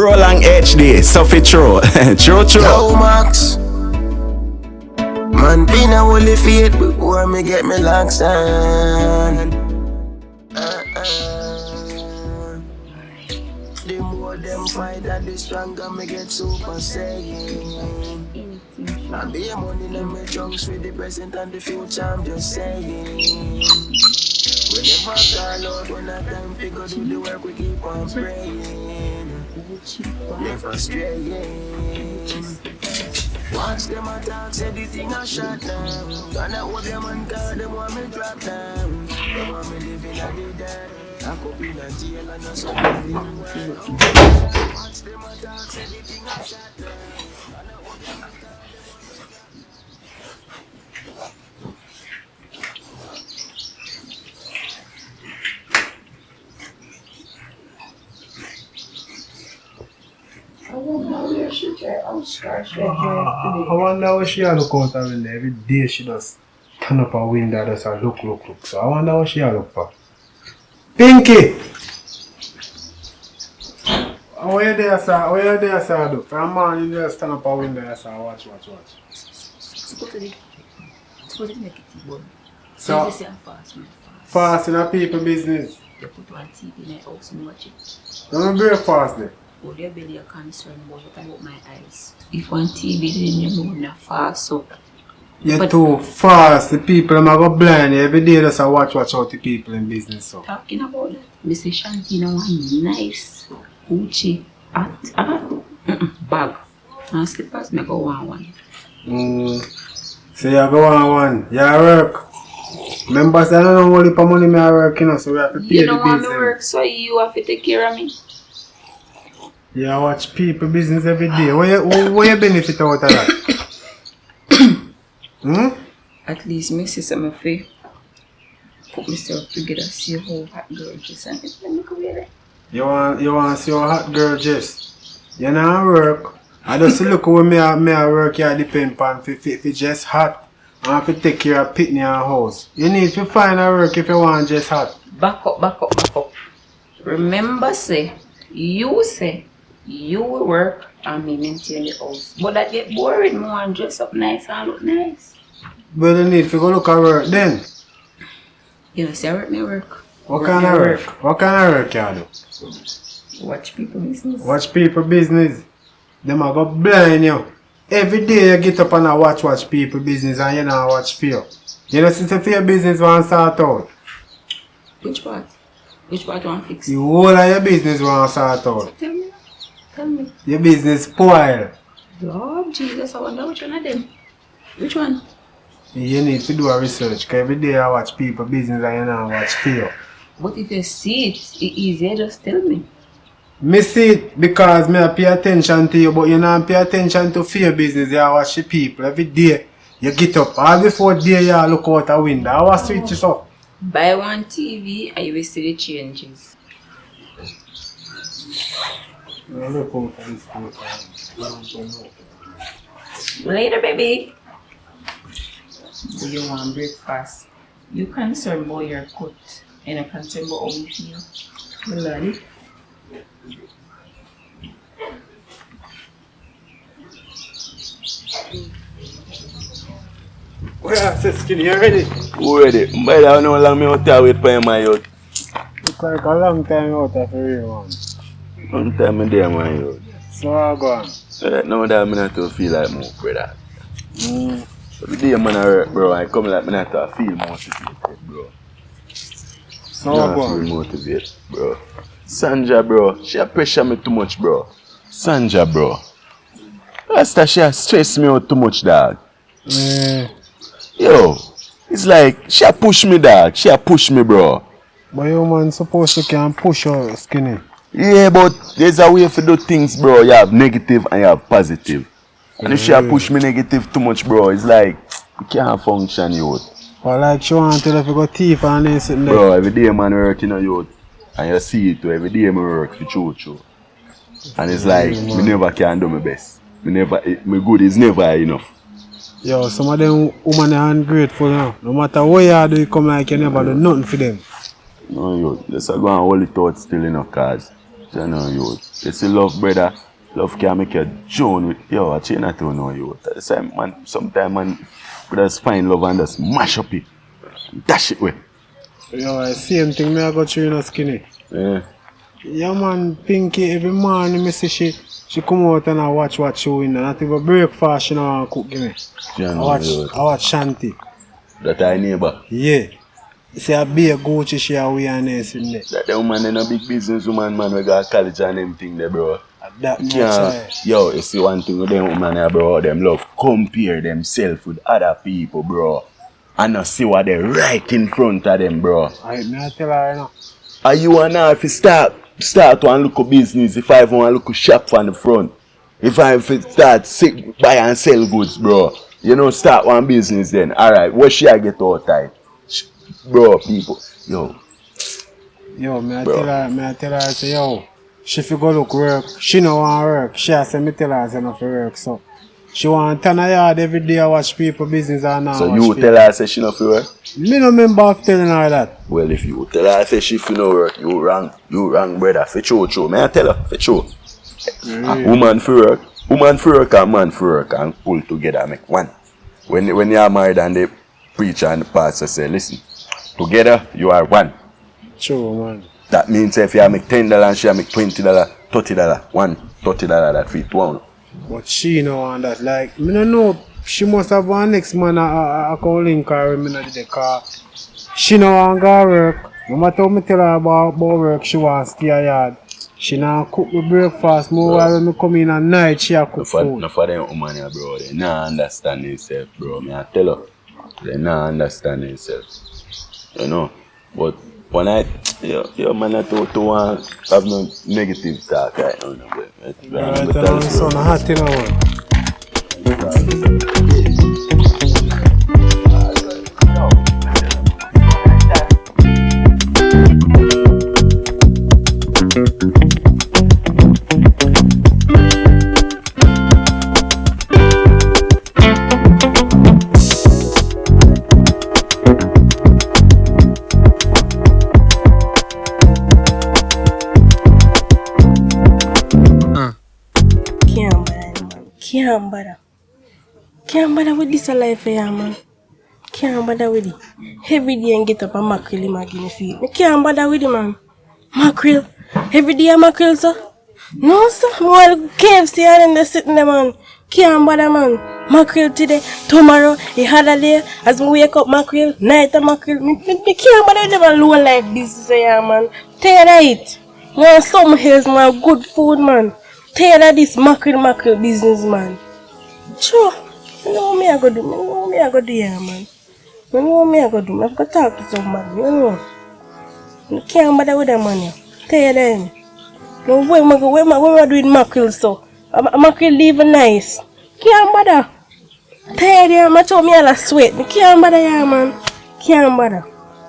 Prolong HD, Sophie True. True. Yo, Max. Man, been a holy faith before me get me locks on. The more them fight, the stronger me get super saiyan. I be a money in my chunks for the present and the future, I'm just saying. Whenever I call out, when I time figure do the work, we keep on praying. Never straying. Watch them attack, say the thing I shut down. And I hold them and call them want me drop down. They want me living at the dead. I could be in a jail and not something. Watch them attack, say the thing I shut down. And I hold them and I wonder what she look out her window. Every day she just turn up her window just look. So I wonder what she look for. Pinky! Where you there, sir? Where you there, sir? Do? From morning you just turn up her window, sir. Watch. Supposed to make it board. So, fast in a people business. You put one TV in the house and watch it. Don't be fast there. Would your belly a concern about what about my eyes? If one TV then you know not fast so. You're too fast. The people are go blind every day. Just watch out the people in business. So. Talking about that, Mr. Shanty now one nice Gucci bag and slippers. Me go one. So you go on one. You work. Members, I don't know what the money I work, you know, so we have to pay the bills. You don't want to work, so you have to take care of me. Yeah, watch people business every day. What you benefit out of that? At least me see some faith. Put myself together, see how hot girl dress and let me go there. You want to see how hot girl dress? You not work. I just look where me I work here depend on if just hot. I have to take care of pitney and house. You need to find a work if you want just hot. Back up. Remember say you will work and me maintain the house. But that get boring more and dress up nice and look nice. But you need to go look at work then. You know, see I work. What kind of work? What kind of work you do? Watch people business. Watch people business. Them are go blind you. Every day you get up and watch people business and you not watch fear. You know since the fear business want start out. Which part? Which part you want fix? The whole of your business want start out. Tell me. Your business spoil. Lord Jesus, I wonder which one of them. Which one? You need to do a research because every day I watch people business and you not watch fear. But if you see it, it's easier, just tell me. Me see it because me pay attention to you, but you not pay attention to fear business. You watch the people every day. You get up all before day you look out a window. I was switch up. Buy one TV and you will see the changes. Later, baby. Do you want breakfast? You concerned about your cut and I concerned about how you feel. You learn it. Where is Skinny? You ready? Ready. But I don't know how long I have to wait for my youth. It's like a long time out of real one. Long time I'm there, my youth. So I go on. Right now that I'm not to feel like more, brother. So the day man I work, bro, I come like I'm not to feel motivated, bro. So I go on. Feel motivated, bro. Sanja, bro, she pressure me too much, bro. Sanja, bro. That's that she stress me out too much, dog. Yo, it's like she push me, dog. She push me, bro. But you man supposed to can push her Skinny. Yeah, but there's a way to do things, bro. You have negative and you have positive. And if she push me negative too much, bro, it's like you can't function, youth. But like she want to go thief and then sitting there. Bro, every day man working on youth. And you see it too. Every day I work for true. And it's like me never can do my best. My good is never enough. Yo, some of them women are ungrateful now. No matter what you do, you come like you never do nothing for them. No, yo, let's go and hold it out still enough, cause You know, you. It's a love, brother. Love can make you join with yo, I chain I don't know you. At the same man, sometimes man we just find love and just mash up it. Dash it away. Yo, same thing me I got through in a skinny. Yeah. Yeah man, Pinky every morning me see she come out and I watch what show in there. Not even breakfast she don't cook give me. I watch Shanty. That I neighbor. Yeah. See a be a Gucci she awareness in there. That the woman in a big business woman man we got college and everything there, bro. That much yo, you see one thing with them woman there, bro, them love compare themselves with other people, bro. And not see what they right in front of them, bro. I tell her you know. Are you and now if you start one look business, if I want to look shop from the front, if I start buy and sell goods, bro, you know, start one business then. Alright, what should I get out time? Bro, people, yo. Yo, I tell her, I say, yo, she fi go look work, she no want work. She say, me tell her, say no for work, so. She want turn her yard every day and watch people business and now. So you tell her, say she no for work? Me no remember of telling her that. Well, if you tell her, say she fi no work, you wrong, brother, for true. May I tell her, for true. Woman for work and man for work and pull together make one. When you are married and the preacher and the pastor say, listen, together you are one. True, man. That means if you make $10 and she make $20, $30, $30 that fit one. But she no want that. Like, me no know. She must have one next man I can link her when me not the car. She no want go work. No matter how me tell her about work, she want stay a yard. She now cook me breakfast. More while when me come in at night, she a cook food. No for them woman here, bro. They not understand themselves, bro. Me I tell her. They not understand themselves. You know. But when yo man I don't want have no negative talk right now. Right, son, I had to know. Can't bother with this life here, man. Can't bother with it. Every day I get up and mackerel in my guinea feet. I can't bother with it, man. Mackerel. Every day I mackerel, sir. No, sir. Well, KFC and then sitting there, man. Can't bother, man. Mackerel today, tomorrow, a other day. As I wake up, mackerel, night mackerel. I can't bother with them alone like this, here, man. Tired of it. Want some hills, man. Good food, man. Tired of this mackerel business, man. Sure. You know what I go do? You know what I go do here, man? You know what I go do? I've got to talk to somebody, you know. You can't bother with that money. Tell them. No, where am I doing mackerel so? Mackerel leave nice. Can't bother. Tell them, I told me all I sweat. You can't bother here, man. Can't bother.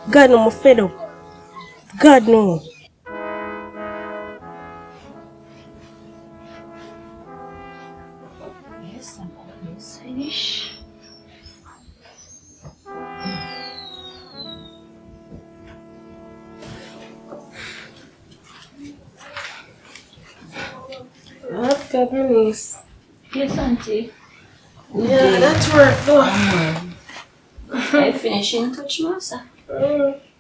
God no, I'm fed up. God no. Finish. I've got my niece. Yes, auntie. Yeah, that's work though. I finish in touch now, sir.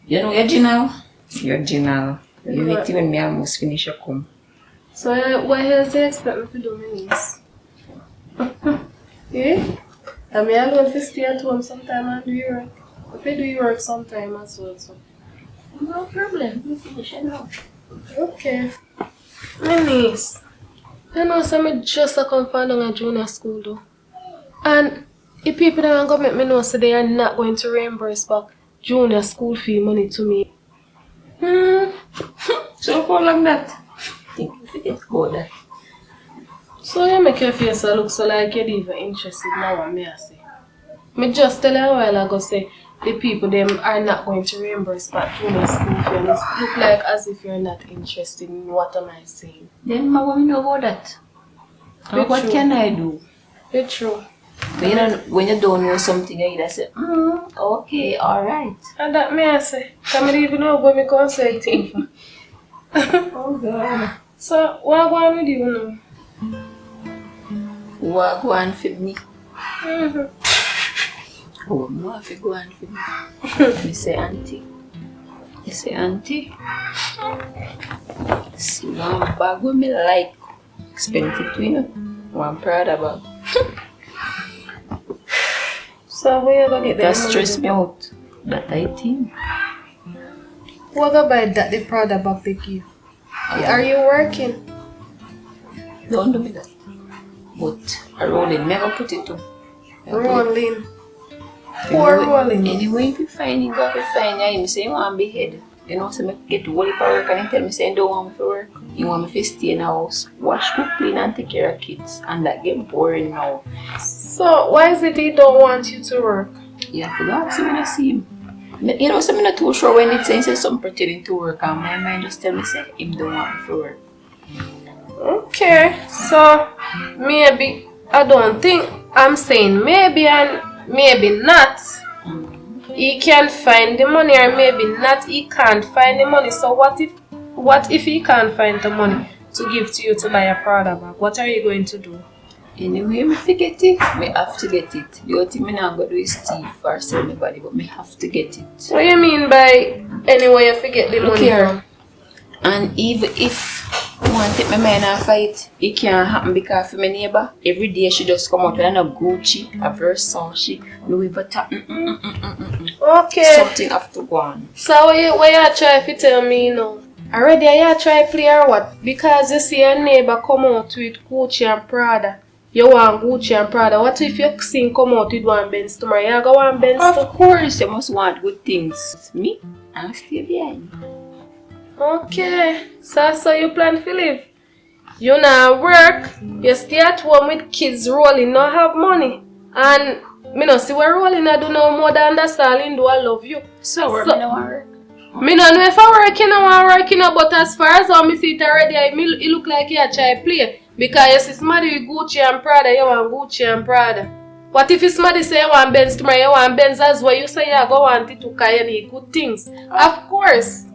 You know your journal? Your journal. You wait when me almost finish your come. So what else do you expect me to do, my niece? Yeah? I mean, I want to stay at home sometime and do your work. If I do your work sometime as well, so. No problem. You finish it now. Okay. My niece, you know, so I just come from a junior school though. And if people don't go make me know so they are not going to reimburse back junior school fee money to me. So how long that? I think you forget go there. So you make your face look so like you're even interested now what me I say. Me just tell you a while ago say the people them are not going to reimburse back junior school fee and it look like as if you're not interested in what am I saying. Then I want to know about that. And what can I do? It's true. But you know, when you don't know something, you either say, okay, alright. And that me I say. I don't even know what me can say to you. Oh God. So, what go on with you now? What go on for me? Mm-hmm. Oh, no, if you go on for me. Me say auntie. You say auntie. See one bag with me like expensive to you know. One Prada bag. So, where you gonna get That that stress money? me out. But I think. What go buy that the Prada bag they give? Are you working? Don't do me that. But I rolling, me gonna put it too. Rolling. Poor rolling. Anyway, if you find it, go if you find it, you say you want to be head. You know, so me get to work for work and you tell me say you don't want me to work. You want me to stay in the house, wash, cook, clean and take care of kids. And that get boring now. So, why is it he don't want you to work? You have to go ask him when I see him. You know, so I'm not too sure when it says something pretending to work and my mind just tell me say him don't want me to work. Okay, so maybe I don't think I'm saying maybe and maybe not. He can find the money or maybe not he can't find the money. So what if he can't find the money to give to you to buy a Prada bag? What are you going to do? Anyway, me forget it, me have to get it. The only thing me not gonna do is thief or sell anybody, but me have to get it. What do you mean by anyway you forget the Look money here. from? And even if I want to take my mind and fight, it can't happen because for my neighbor, every day she just come out with a Gucci, a Versace, Louis Vuitton, Okay. something have to go on. So what you try to tell me now? Already you try play or what? Because you see your neighbor come out with Gucci and Prada. You want Gucci and Prada. What if you see come out with one Benz tomorrow? You go one Benz too? Of course, you must want good things. Me, I'm still behind. Okay, so you plan to live. You now work, you stay at home with kids rolling, not have money. And me no see where rolling I do no more than that Stalin do I love you. So where me no want work? Me no know if I working or I working, but as far as how me see it already, it look like you try play. Because you see somebody with Gucci and Prada, you want Gucci and Prada. What if somebody say you want Benz tomorrow, you want Benz as well, you say you go want it to because you need good things. Of course.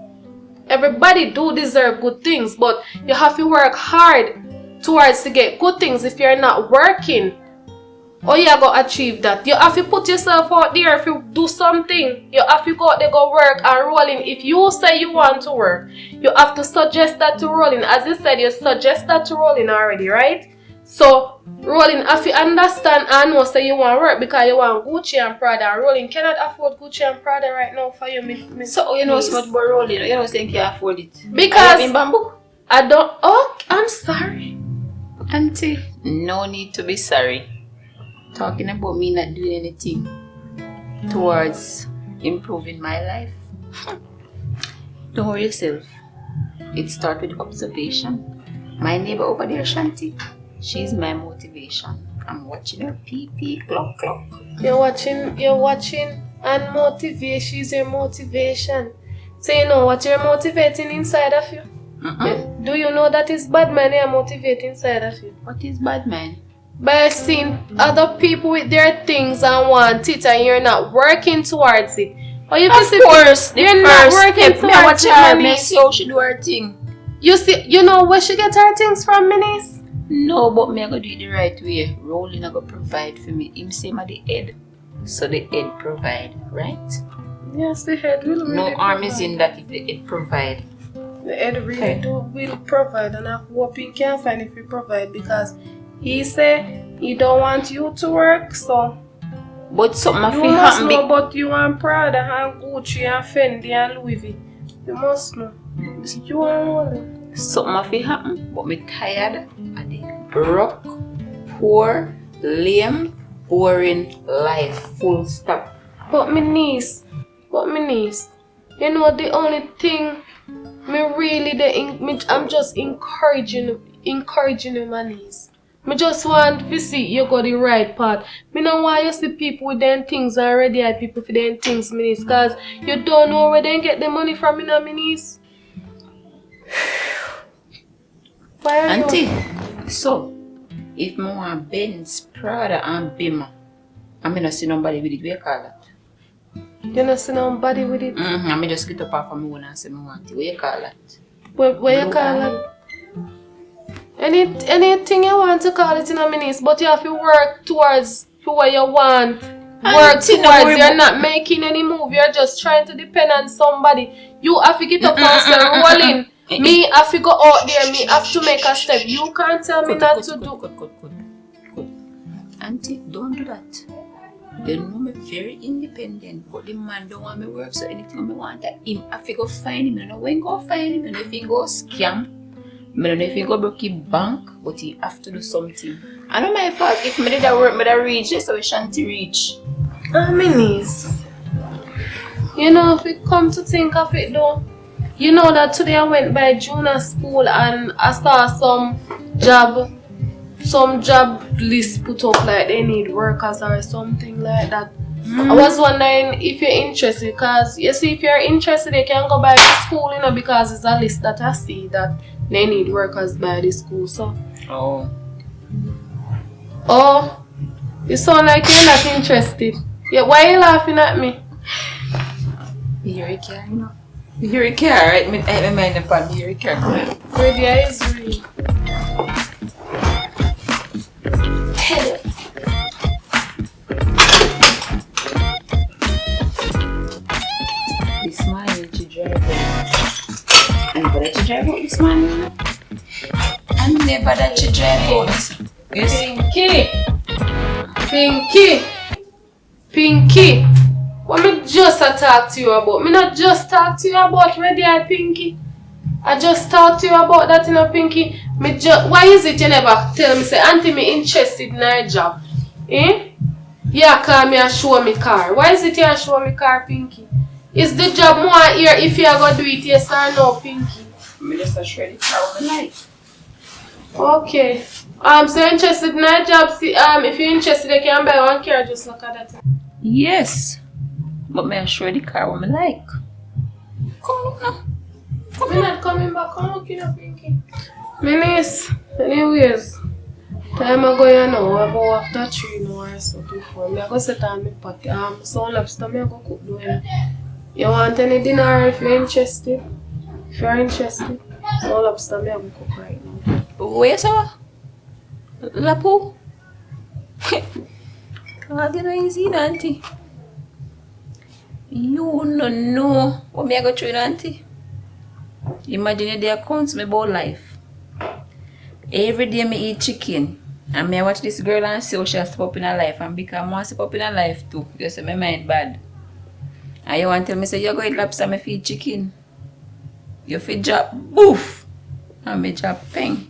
Everybody do deserve good things, but you have to work hard towards to get good things. If you're not working, how you gonna achieve that? You have to put yourself out there. If you do something, you have to go out there, go work and rolling. If you say you want to work, you have to suggest that to rolling. As you said, you suggest that to rolling already, right? So rolling, if you understand and know say you want work because you want Gucci and Prada, and rolling cannot afford Gucci and Prada right now for you. So you know so much about rolling, you don't think you can afford it. Because in bamboo? I don't. Oh, I'm sorry. Auntie, no need to be sorry. Talking about me not doing anything towards improving my life. Don't worry yourself. It starts with observation. My neighbor over there, Shanty, she's my motivation. I'm watching her pee clock. You're watching and motivate. She's your motivation. So you know what you're motivating inside of you? Do you know that is bad man you're motivating inside of you? What is bad man? By seeing other people with their things and want it and you're not working towards it. Or you Of course, you're not working towards it, me see how she do her thing. You see, you know where she get her things from, Minis? No, but me I go do it the right way. Rolling I go provide for me. Him say my the head. So the head provide, right? Yes, the head will really No harm is provide. in that if the head provide. The head really will provide, and I hope he can find if he provide because he say he don't want you to work, so But something I you feel must happen know about you and Prada and Gucci and Fendi and Louis V. You must know. You are rolling. something I feel happen, but me tired of the broke, poor, lame, boring life. Full stop. But my niece, you know the only thing me really I'm just encouraging you, my niece. Me just want to see you go the right path. Me don't want you see people with them things already and people for them things, my niece, cause you don't know where they get the money from, my niece. Why are Auntie, you? so if me want Benz, Prada and Bima, I mean I see nobody with it, what you call that? You not see nobody with it? I mean just get up off of me and say me want it, what you call that? Where you Blue call eye. it? Anything you want to call it in a minute, but you have to work towards what you want. Work towards. You're not making any move. You're just trying to depend on somebody. You have to get up and start rolling. Me have to go out there. Me have to make a step. You can't tell me not to do. Good. Auntie, don't do that. You know me very independent, but the man don't want me work, so anything I want that him, I have to go find him. I don't know when go find him. I don't know if he go scam. I don't know if he go broke his bank, but he have to do something. I know my fault. If I did that work, I did reach. That's how we Shanty reach. Minis. You know, if it come to think of it though, you know that today I went by junior school and I saw some job list put up like they need workers or something like that. I was wondering if you're interested, because you see, if you're interested, you can go by the school, you know, because it's a list that I see that they need workers by the school. So. Oh, you sound like you're not interested. Yeah, why are you laughing at me? Here it can, you know. Here it can, right? I mind the pan. Here it can. Ready is real. This man need to drive out. And never that you drive out this man, you know? And never that you drive out. Pinky! Pinky! What me just talk to you about? Me not just talk to you about ready eye Pinky. I just talk to you about that, you know, Pinky. Why is it you never tell me, say, Auntie, me interested in her job? Eh? Yeah, call me and show me car. Why is it you show me car, Pinky? Is the job more here if you are going to do it, yes or no, Pinky? Me just show the car with my life. Okay. So you're interested in her job? See, if you're interested, you can buy one car, just look at that. Yes. But may I show the car what I like. Come look now. I'm not coming back. Come look in a Pinky. My niece, anyways, time I go here now, I go after 3 or so before. I go set on my pot. So lobster, I go cook doing. You want any dinner if you're interested? If you're interested, so lobster, I go cook right now. Where so? Lapu? God, you know easy, Auntie. You no know what me I go through, Auntie. Imagine the accounts me about life. Every day me eat chicken. And me I watch this girl and see how she step up in her life. And because I want to step up in her life too. You say my mind bad. And you want to tell me say you go eat lobster, me feed chicken. You feed drop boof. And me drop peng.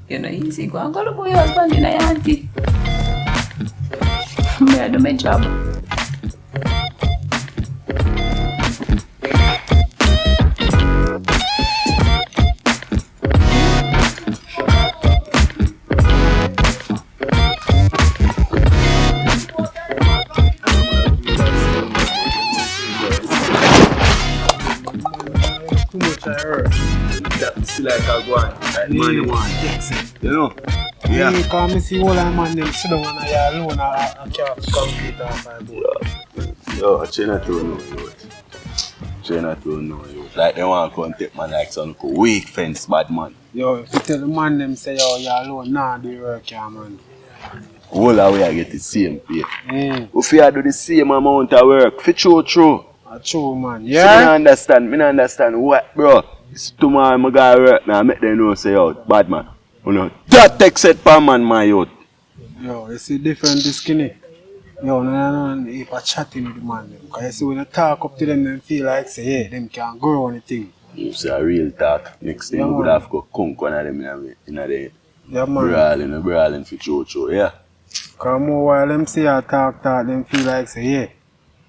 You know easy. Go and go look for your husband in your auntie. Me I do my job. Like a go on, like money one, you know? Yeah. Because I see all the man them sit down and I alone and can't complete off my boat. Yo, Chinatown know youth. Chinatown know youth. Like they want to come take man like some weak fence bad man. Yo, if you tell the man them say yo, you alone, nah do your work here, man. All the way I get the same pay. If you do the same amount of work, for true. True, man. Yeah? So me not understand what, bro. It's tomorrow I go work now, make them know say yo, bad man. You know, that takes it per man, my youth. Yo, you see different this skinny. Yo, no, if I chatting with the man them. Because you see when you talk up to them, they feel like say, yeah, them can grow anything. You see a real talk. Next thing you would have to conk one of them in the yeah, man. brawling for true, yeah. Because more while them say I talk, them feel like say, yeah,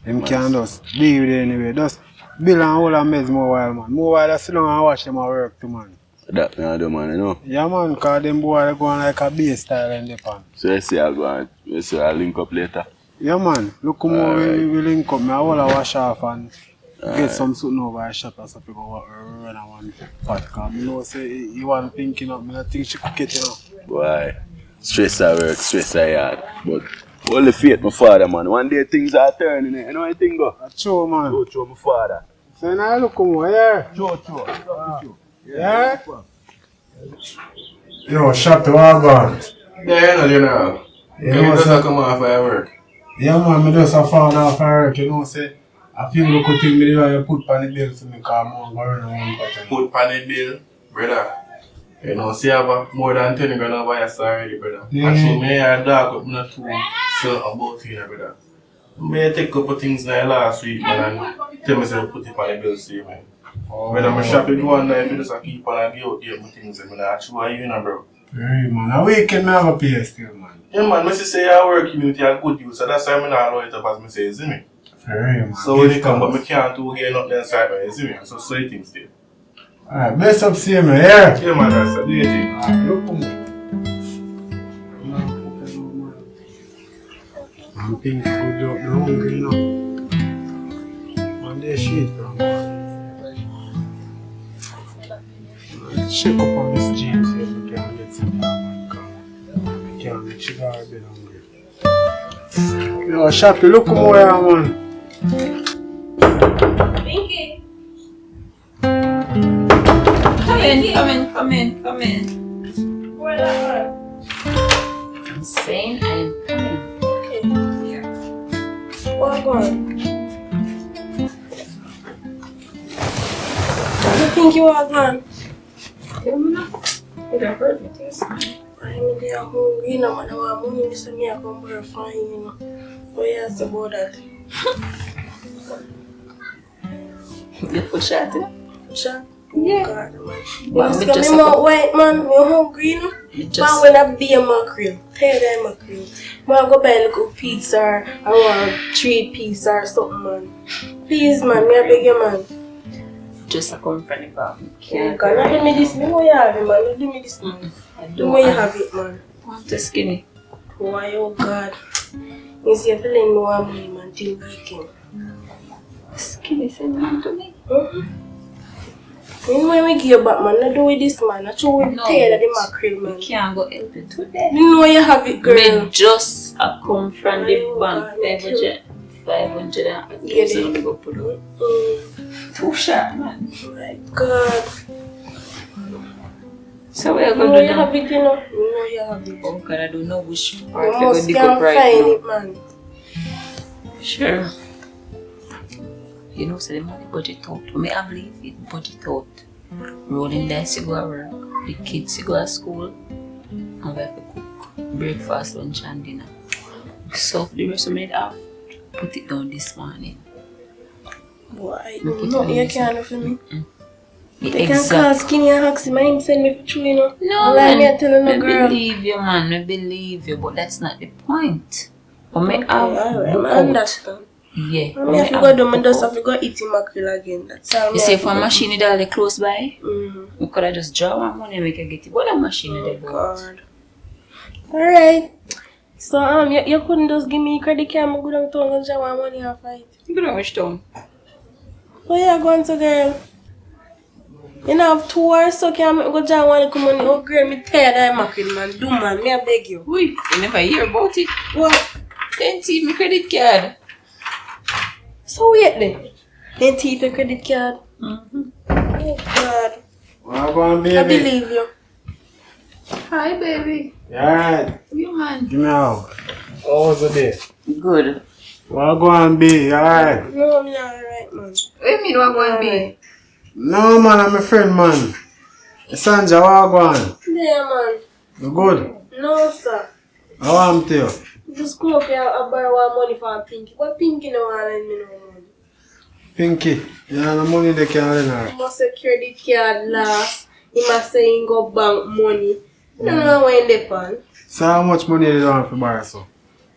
them can just be with it anyway. Just build and hold and mess more while, man. More while I sit down and watch them at work too, man. That me I do, man, you know? Yeah, man, because them boy they go on like a bass style in the pan. So you see I go on, you see I link up later? Yeah, man. Look more we link up. I will wash off and get some something over a shop or something go run a one pot. Because you know, say you want thinking up, I don't think she cook it, you know. Why? Stress at work, stress at yard. But all the faith, my father, man. One day things are turning, you know what I think go? True, man. True, my father. So now look more, yeah? True. Yeah? Yo, shop to all gone. There, you know. You You know, just sir. come off of work. Yeah, man, I just found out for work, you know, say. A few little things me you put on the bill for me, because I'm going to run pattern. Put pan the bill, brother. You know, see, I have more than 10 grand over your already, brother. Yeah. Actually, me and dog up not too so about here, brother. Me take a couple things now last week, man, and tell me to put it on the bill, see, man. When I'm shopping one night, I just keep on and give out the things, and I actually, you know, bro. Hey, man, a weekend I have a pay still, man. Yeah, man, I say I work community and good use, so that's why I'm not allowed it up as I say, see me. Hey, man. So when you come, but I can't do here nothing inside, man, see me. So you think still. Alright, bless up, see me, yeah? Yeah, man, that's a do you think? Alright, look for me. I'm thinking good up the hungry, you know. On their shit, bro. Check up on this jeans here, we can get some man, because we can't make sugar a bit hungry. Yo, Shanty, look more here, man. Pinky! Come in. Where that I'm saying I'm coming. man? Here. What going? You think you are gone? It don't hurt me, this. I'm there hungry, you know, man. I want money, Mr. Me, I come very fine, you know. What you ask about that? You for Shanty? Sure? Yeah. God, man. You But must me come just in more white, man. You're hungry, you know? Me Man, just when I be a mackerel, pay that mackerel. Man, go buy a little pizza or I want 3 pieces or something, man. Please, man, me I beg you, man. a come from the bar. You cannot do me this. Me know you have it, man. Don't do me this, man. I Me don't know you have it, man. want to skinny. Why, oh God. You see, if you don't know I'm money, man, till weekend. Skinny send man to me. You know when we give you back, man, not do with this, man. I show you tail of the mackerel, man. You can't go help it today. You know you have it, girl. Me just come from the Oh, bank, God, 500 and Get 1,000 it. go put up. Too sharp, man. My God. So we are You going know to you do have it, you know. You know you have it. Oh, God, I don't know which part You we're going must to can dig up right find now. it, man. Sure. You know, so the money budget out. When I believe it, budget out. Rolling dice to go to work, the kids to go to school, and we have to cook breakfast, lunch, and dinner. So the rest of it off, put it down this morning. Boy, Me put no, it on you this can't do for me. The They can call skinny and ask him, and him send me for true, you know. No, Like me, I man, tell no I girl. believe you, man. I believe you, but that's not the point. But me Okay, have alright, book I out. understand. Yeah. I have to go do, I just have to go eat him mackerel again. That's all. You say for a machine that are close by, Mm-hmm. we could have just draw my money and make it get it. But that machine Oh, they go. God. Alright. So, you couldn't just give me credit card, I'm good on town and draw my money and fight. You don't know which town. Where you going to, girl? You know, have 2 hours, so can I go draw one come money? Oh, girl, me tired of mackerel, man. Do, man. Me, I beg you. Wait, you never hear about it? What? Then see my credit card. So, wait then. Then take your credit card. Mm-hmm. Oh, God. What going, baby? I believe you. Hi, baby. Alright, You man. give me out. How was the day? Good. What going, be? Alright. No, I'm not alright, man. What do you mean what going to be? No, man, I'm a friend, man. Sanja, what going? Yeah, man. You good? No, sir. How am you? Just come up here and borrow one money for Pinky. What Pinky no want to lend me no money? Pinky, you have no money they can lend her. He must say credit card lost. He must say he go bank money. I don't know when they pan. So how much money they don't have to borrow, so?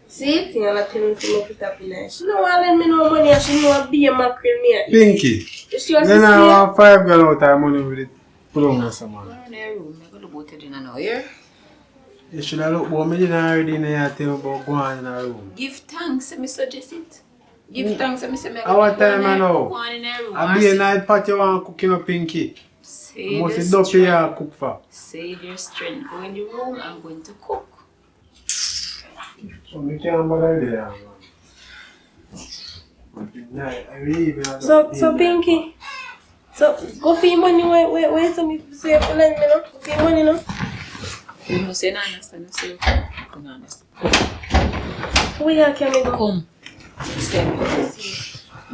See it? You're not telling me to put up in there. She don't want to lend me no money and she know be a mackerel me. Pinky, She was then I want 5 grand out of money with it. Put on some man. I'm in the room. I'm going to go to dinner now, yeah? You should have looked about me didn't already in here tell you about going in the room. Give thanks, let me suggest it. Give thanks, let me say, Our time I know. Go on in the room. I be a night party you want cooking up Pinky. Save Must your be dumpy strength. you cook for. Save your strength. Go in the room. I'm going to cook. So me can't bother there, man. I really even have So Pinky, So, go for your money, where some people say for lend me, no? Go for your money, no? You know, say, no, understand, say, don't understand. Where can we go? Come. Stay.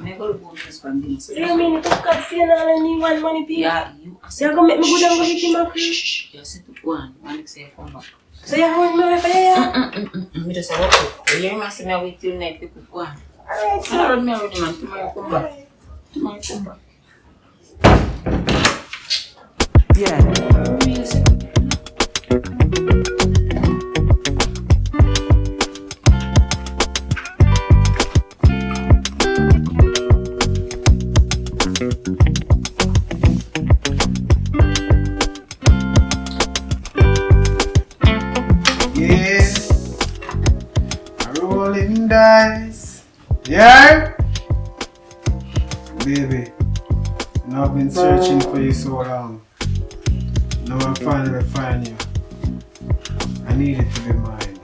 I go to bonus from this. So you mean you just got saying all I need one money, people? Yeah, you. So you're going to make me go down and go hit him up? Shh. You said to go on. One say, come back. So you're going to make me for you? Me just say, okay. You must say, me wait till night, people go on. Alright, I don't know, man. Tomorrow come back. Tomorrow come back. Yeah. Rolling dice. Yeah? Baby, now I've been searching for you so long. Now I finally find you. I need it to be mine.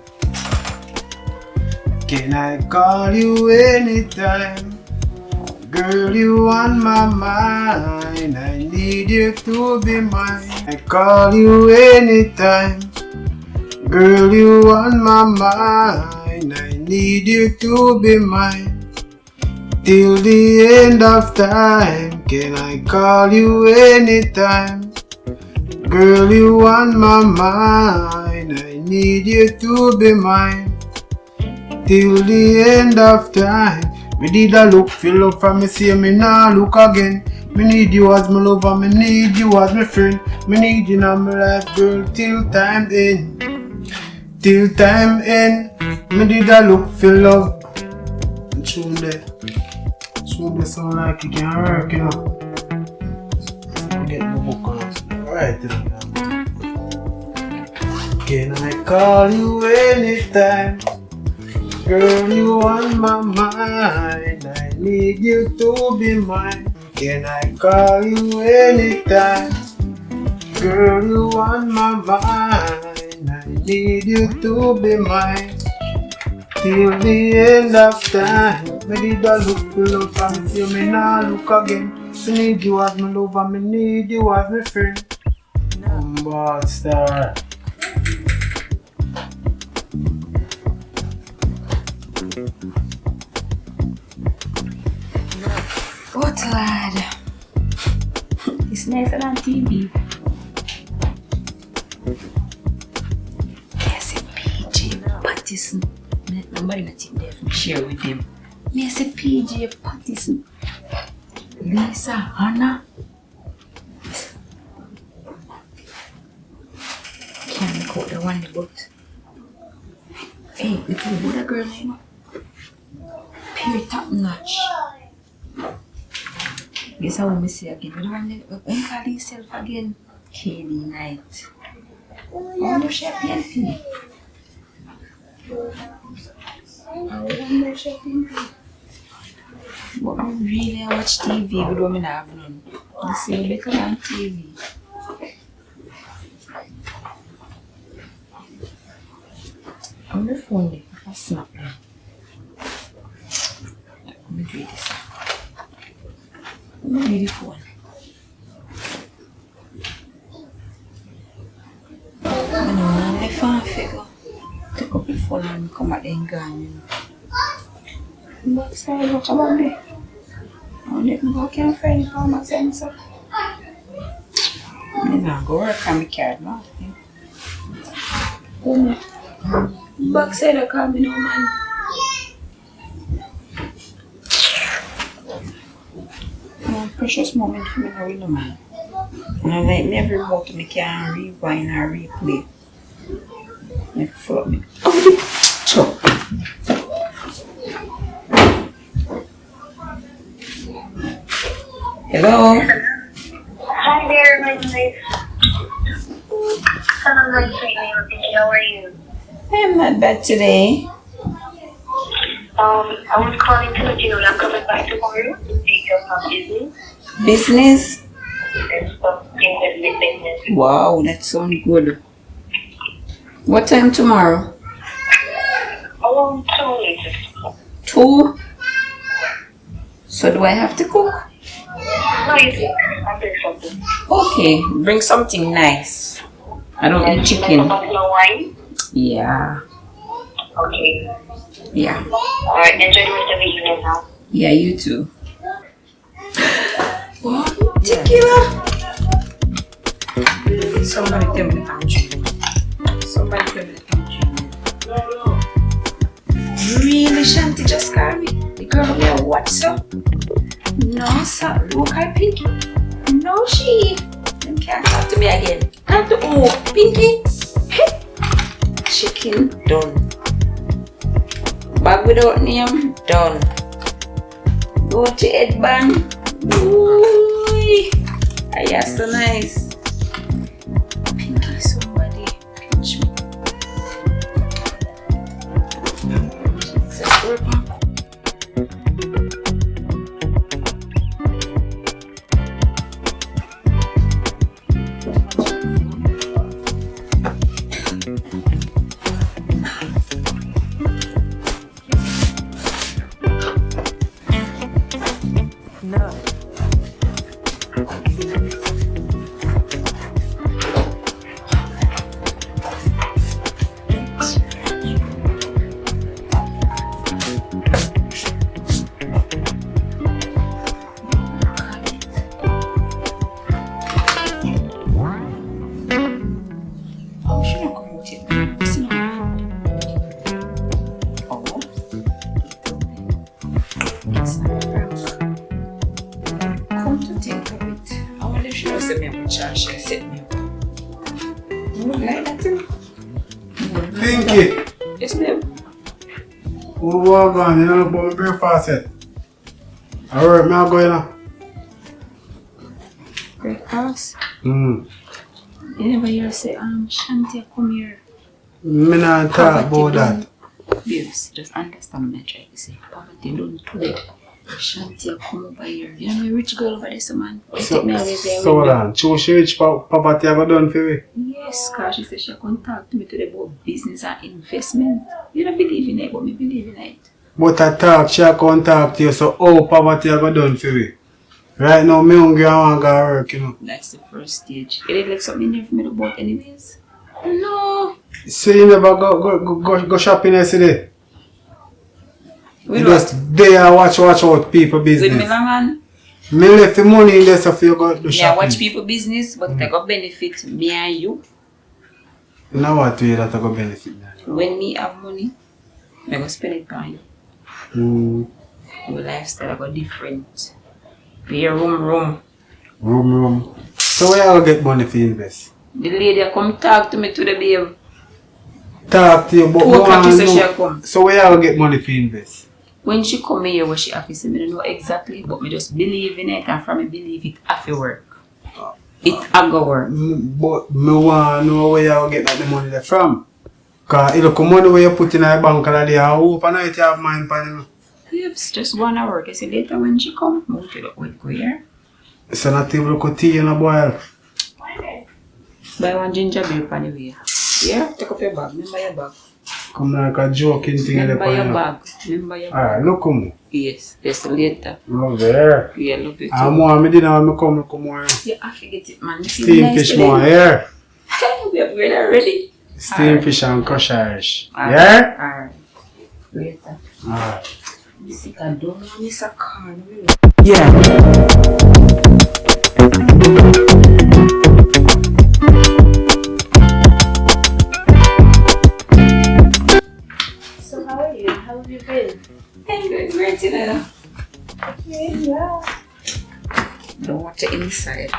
Can I call you anytime? Girl, you on my mind. I need you to be mine. I call you anytime. Girl, you on my mind. I need you to be mine. Till the end of time. Can I call you anytime? Girl, you on my mind. I need you to be mine. Till the end of time. Me did a look, feel up for me, say me nah look again. Me need you as my lover, me need you as my friend. Me need you in my life, girl, till time end. Till time end. Me did a look, feel up. And tune there sound like it can work, you know. Get my book on. Right, you know. Can I call you anytime? Girl, you on my mind. I need you to be mine. Can I call you anytime? Girl, you on my mind. I need you to be mine. Till the end of time. Me did a look for love and see me nah look again. Me need you as my lover, me need you as my friend. Bad star. What lad? It's nicer than TV. Yes, PJ Patterson. Nobody not in there to share with them. Me say PJ Patterson. Lisa Hannah. Can't make out the one but hey, little Buddha girl name. Pure top notch. Guess how we say again. We don't want to call yourself again. Katie Knight. Oh, no, she PNP. But I really watch TV, but I have none. I see better on TV. I'm the phone. I snap. Let me do this. Let me do the phone. I know the phone figure. Take up the phone and come back and gone. But sorry, what about me? I'll let me go can find for my sensor. I'm not go work on my card now. Backside I call me no man. No precious moment for me now with no man. And I like me every remote me can rewind or replay. Make full of me. Oh, hello. Hi there, my nice. Hello, my sweet name. How are you? I am not bad today. I was calling to let you know that I'm coming back tomorrow to take care of business. Business? And stuff, things that big business. Wow, that sounds good. What time tomorrow? Around 2 latest. 2? So do I have to cook? No, you see, I'm can bring something. Okay, bring something nice. I don't eat Like a chicken. bottle of wine. Yeah. Okay. Yeah. Alright, enjoy the rest of the evening now. Yeah, you too. What? Tequila? Somebody tell me the country. Somebody tell me the country. Really, Shanty just called me? The girl there, what, sir? No, sir. Look, I Pinky. No, she. Them can't talk to me again. Talk to who? Pinky? Hey. Chicken, done. Bag without name, done. Go to headband. Ooh. Yeah, so nice. Pinky, somebody pinch me. Pinky, Yes, ma'am. who walk on? You know about my breakfast yet? Alright, me I go now. Breakfast? You never hear say, Shanty, come here. Me not talk about that. Babes, just understand what I try to say. Poverty don't today. Shanty, come over here. You know, a rich girl over there, so man. Take me away there. So on, she rich poverty have done for me. Yes, because she said she can talk to me today about business and investment. You don't believe in it, but me believe in it. But I talk, she can't talk to you, so how poverty have done for me? Right now, me hungry and want to go work, you know. That's the first stage. You did like something there for me to about anyways? No. So you never go shopping yesterday? We You just there watch out people business. With me long on. Me left the money in there so you go do shopping. I watch people business, but it got benefit me and you. Now what way that I go benefit me? When me have money, I go spend it on you. Your lifestyle I go different. Pay your room. Room. So where I go get money for invest? The lady come talk to me today, babe. Talk to you, but 2 o'clock she say she come. So where I go get money for invest? When she come here, what she have to say, I don't know exactly, but me just believe in it, and from me believe it have to work. It a go work. But me want to know where you go get that money there from. Because if the money where you put in a bank, I hope and I have mind for you. Yes, just 1 hour. I say later when she come, move to the old go here. So not even look tea in a boil. Buy 1 ginger beer for the way. Yeah, take up your bag. Remember your bag. Come like a joking thing. Remember your bag. Alright, look come. Yes, just later. Love it. Yeah, love it. I'm more, I didn't come here. Yeah, I forget it, man. Steam fish more here. We are ready already. Steam fish and crush Irish. Alright. Yeah? Alright. Later. Alright. This is a don't miss a car. So how are you? How have you been? I'm doing great, you know. Yeah. Don't watch it inside.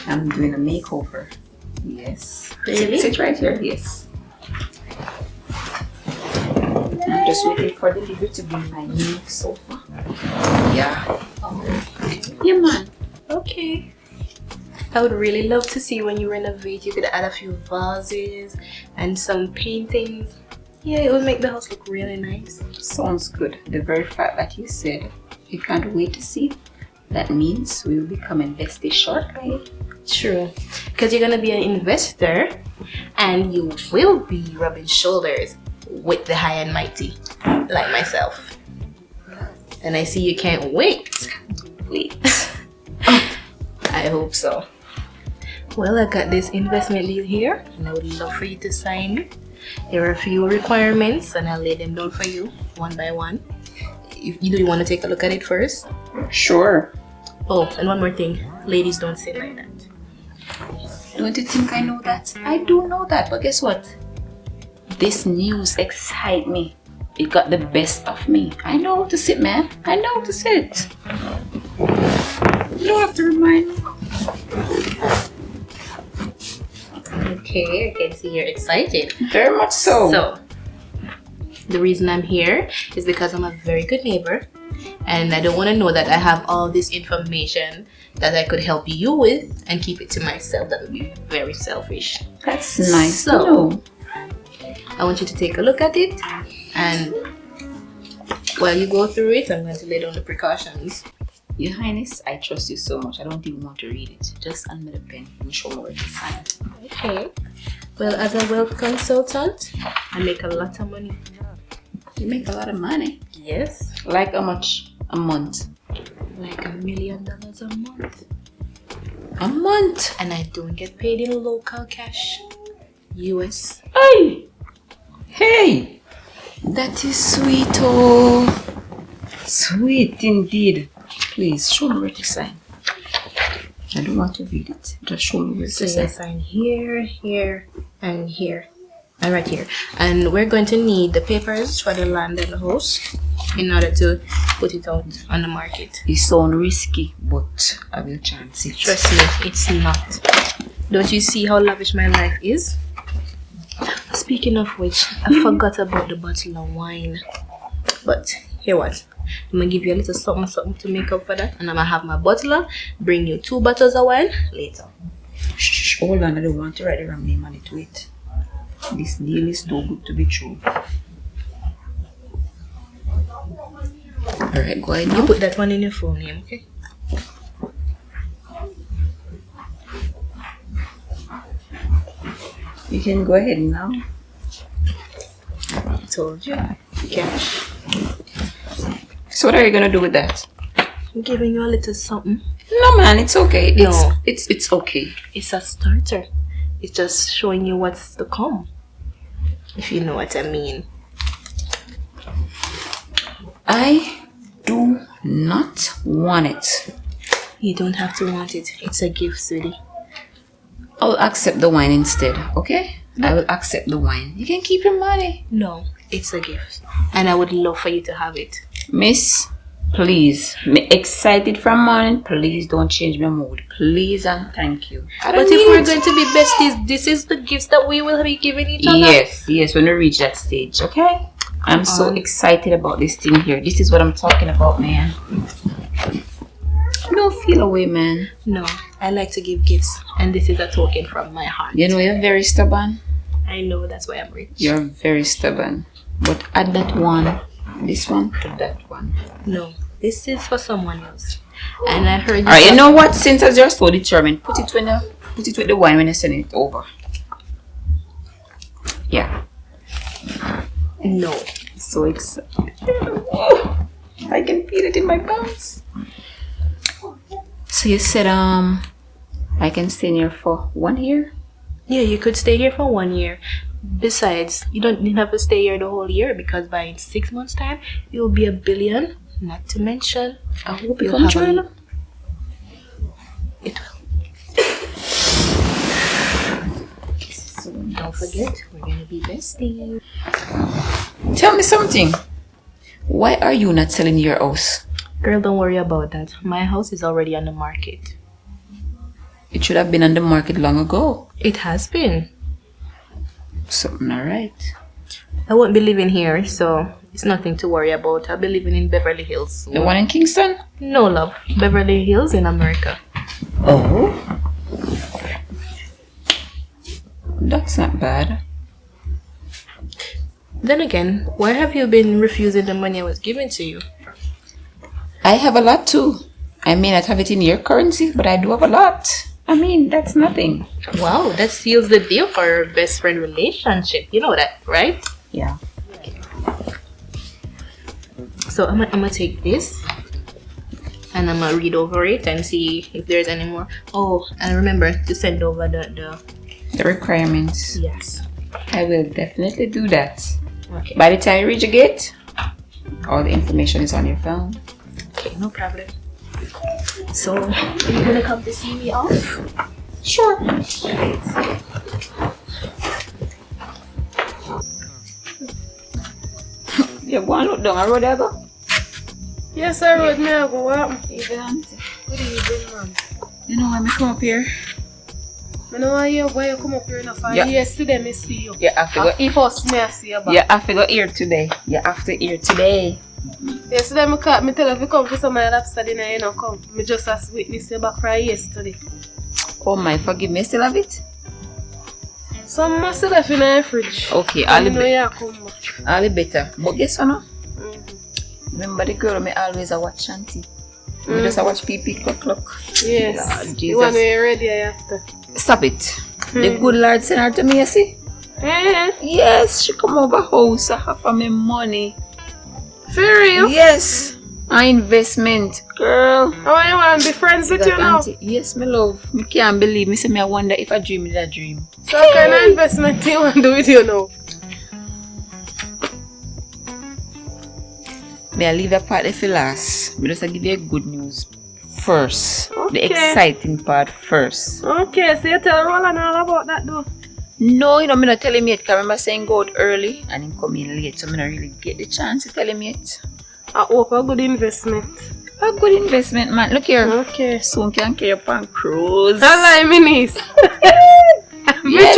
I'm doing a makeover. Yes. Really? Sit right here, yes. I'm just waiting for the delivery to bring my new sofa. Yeah. Yeah, man. Okay. I would really love to see when you renovate, you could add a few vases and some paintings. Yeah, it would make the house look really nice. Sounds good. The very fact that you said you can't wait to see, that means we will become investors shortly. True. Because you're going to be an investor and you will be rubbing shoulders with the high and mighty, like myself. And I see you can't wait. Wait. I hope so. Well, I got this investment deal here, and I would love for you to sign it. There are a few requirements, and I'll lay them down for you one by one. If you want to take a look at it first? Sure. Oh, and one more thing. Ladies don't say like that. Don't you think I know that? I do know that, but guess what? This news excites me. It got the best of me. I know how to sit, man. I know how to sit. You don't have to remind me. Okay, I can see you're excited. Very much so. So, the reason I'm here is because I'm a very good neighbor, and I don't want to know that I have all this information that I could help you with and keep it to myself. That would be very selfish. That's nice to So, know. I want you to take a look at it, and while you go through it, I'm going to lay down the precautions. Your Highness, I trust you so much. I don't even want to read it. Just hand me the pen and show me where to sign. Okay. Well, as a wealth consultant, I make a lot of money. You make a lot of money. Yes. Like how much a month? Like $1 million a month. A month? And I don't get paid in local cash. US. Hey! Hey! That is sweet, oh. Sweet indeed. Please, show me where to sign. I don't want to read it. Just show me where So to you sign. sign here, here, and here. And right here. And we're going to need the papers for the land and the house in order to put it out on the market. It sounds risky, but I will chance it. Trust me, it's not. Don't you see how lavish my life is? Speaking of which, I forgot about the bottle of wine. But here what? I'm gonna give you a little something to make up for that, and I'm gonna have my butler bring you 2 bottles of wine later. Shh, hold on, I don't want to write the wrong name on it. Wait. This deal is too good to be true. Alright, go ahead now. You put that one in your phone name, okay? You can go ahead now. I told you. Cash. So what are you gonna do with that? I'm giving you a little something. No man, it's okay. No. It's okay. It's a starter. It's just showing you what's to come. If you know what I mean. I do not want it. You don't have to want it. It's a gift, sweetie. I'll accept the wine instead, okay? I will accept the wine. You can keep your money. No, it's a gift. And I would love for you to have it. Miss, please. Me excited from morning. Please don't change my mood. Please and thank you. But if we're going to be besties, this is the gifts that we will be giving each other. Yes, when we reach that stage, okay? I'm so excited about this thing here. This is what I'm talking about, man. No feel away, man. No, I like to give gifts, and this is a token from my heart. You know, you're very stubborn. I know, that's why I'm rich. You're very stubborn. But add that one, this one to that one. No, this is for someone else. And I heard you. Alright, you know what? Since as you're so determined, put it with the wine when you send it over. Yeah. No. So excited. Oh, I can feel it in my bones. So you said I can stay in here for 1 year? Yeah, you could stay here for 1 year. Besides, you don't have to stay here the whole year, because by 6 months' time, you'll be $1 billion. Not to mention, I hope you'll you come have join. It will. So don't forget, we're gonna be besties. Tell me something. Why are you not selling your house? Girl, don't worry about that. My house is already on the market. It should have been on the market long ago. It has been. Something alright. I won't be living here, so it's nothing to worry about. I'll be living in Beverly Hills soon. The one in Kingston? No, love. Beverly Hills in America. Oh. That's not bad. Then again, why have you been refusing the money I was giving to you? I have a lot too. I may not have it in your currency, but I do have a lot. I mean, that's nothing. Wow, that seals the deal for our best friend relationship. You know that, right? Yeah. So I'm gonna take this, and I'm gonna read over it and see if there's any more. Oh, and remember to send over the requirements. Yes. I will definitely do that. Okay. By the time you reach the gate, all the information is on your phone. Okay, no problem. So, are you gonna come to see me off? Sure. You go and look down the road there, go? Yes, I rode me. I go up. Even auntie. What are you doing, man? You know why I come up here? I know why you come up here enough. Yeah. Yesterday I see you. You have to go. If first me I see you back. You have to go here today. You have to here today. Yesterday me tell you if you come for some of the lobster dinner, you know come. Me just as witness you back from yesterday. Oh my, forgive me, still have it? Some must still left in the fridge. Okay, all the better. But guess what no? Remember the girl me always a watch Shanty. Me just a watch PP clock. Yes. Lord, You want to be ready after. Stop it. The good Lord sent her to me, you see? Yes, she come over house, I have for me money. For real? Yes. An investment, girl. Oh, you want to be friends with you now? Auntie. Yes, my love. Me can't believe me. Say me I wonder if I dream it a dream. So what kind of investment you want to do with you now? May I leave that part for last. Me just give you a good news first. Okay. The exciting part first. Okay, so you tell Roland all about that though? No, you know, me not telling me yet. Cause I remember saying go out early and him come in late. So me not really get the chance to tell him yet. I hope a good investment. A good investment, man. Look here. Okay. Soon can carry up on cruise. I like my niece. Yes.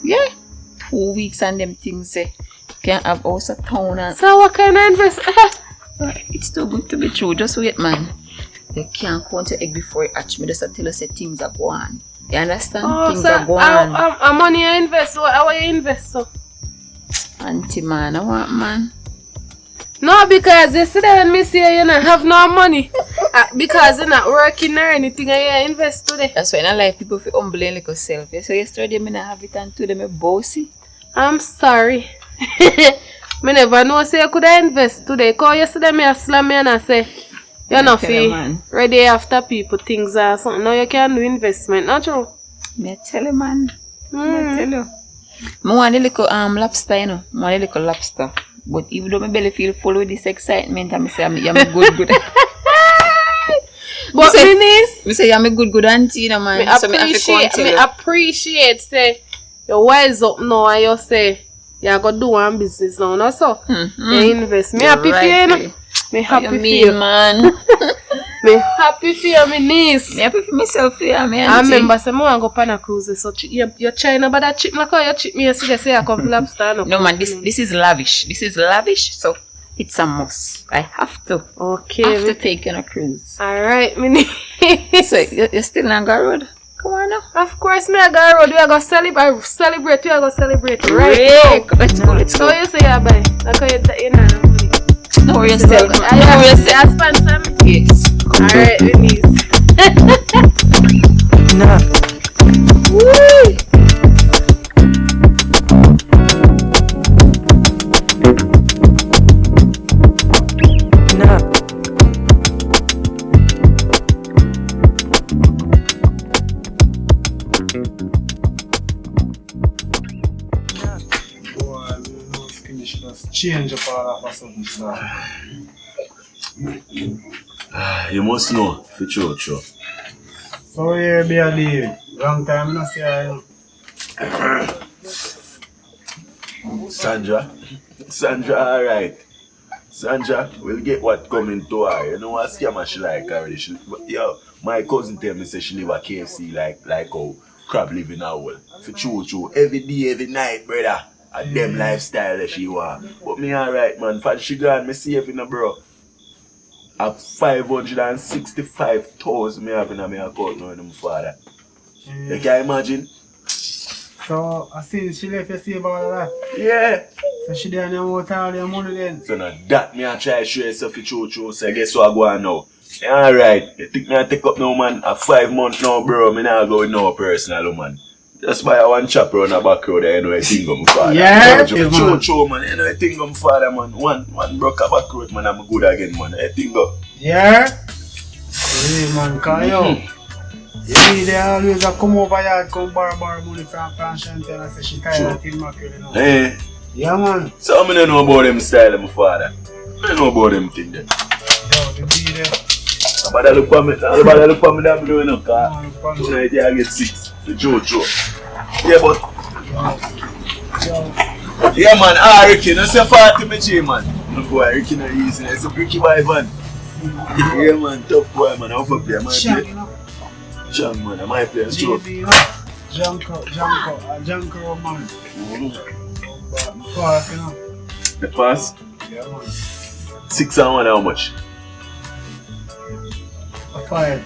Yeah. 2 weeks and them things say. Can have house a town and... So what kind of investment? It's too good to be true. Just wait, man. You can't count your egg before you hatch. Me just tell you say things are going on. You understand? Things so are going on. I'm money you invest. How you invest so? Auntie, man. I want, man. No, because yesterday when me say you don't have no money. Because you're not working or anything and you invest today. That's why in life people feel humble and like self. So yesterday me not have it and today me bossy. I'm sorry. Me never know say you could invest today. Cause yesterday me a slam me and I say you're not feel ready after people things or something. Now you can do investment, not true? Me tell you, man. Me tell you. I want a little lobster, you know. I want a little lobster. But even though my belly feel full with this excitement, I say I'm good. But me niece, me say I'm a good auntie, you know, man. Me appreciate say you wise up now and you say you go do one business now, no so. You invest. Me happy for you, you know. Me happy for you, man. Me happy for you, my niece. Me happy for myself, yeah, man. I remember say me want go pan a cruise, so you're trying about that chip like how you chip me yesterday say I come to lobster. No man, this is lavish. This is lavish, so it's a must. I have to. Okay. I have to take you on a cruise. Alright, my niece. So you're still on the road? Come on now. Of course, me I go road. We are going to celebrate. We are going to celebrate right now. Let's go. So you say yeah, bye. Like how you know the money. No worry yourself. I sponsor me. Yes. Alright, my niece. Nah. Woo! Change up all of a sudden, sir. You must know, for sure. So here be a David. Long time no see you. Sandra, alright. Sandra, we'll get what coming to her. You know what scammer she like already. My cousin tell me say she live at KFC like how crab live in her world. For true. Every day, every night, brother. A them lifestyle that she want. But me alright, man. For she gone, me saving her, bro. A 565,000 me have in my account now with my father. You can imagine? So I see she left you save all of that. Yeah. So she done out all your money then. So now that me I try to show yourself for true. So guess what I go on now? Alright. You think me I take up now, man? A 5 months now, bro. Me not go with no personal, man. Just buy one chop round the back road, you know, I think I'm father. Yeah, True, man. You know, I think I'm father, man. One broke a back road, man. I'm good again, man. I think up. Yeah. Yeah, man, cause yo, you see, they always come over here and come borrow money from Shanty and I say she tired of Tim Mackerel, you know. Eh? Yeah, man. So I don't know about them style, my father. I don't know about them thing then. Yo, the be there. Nobody look for me, that doing no car. Tonight I get 6. The Jojo. Yeah, but. Yeah, man, Ricky, no say 40 me J, man. No boy, Ricky no easy. It's a Ricky boy, man. Yeah, man, tough boy, man. How for play, man? Chang, man, I might play a stroke. Janko, man. Pass, you know. The pass? Yeah, man. 6 and 1, how much? 5.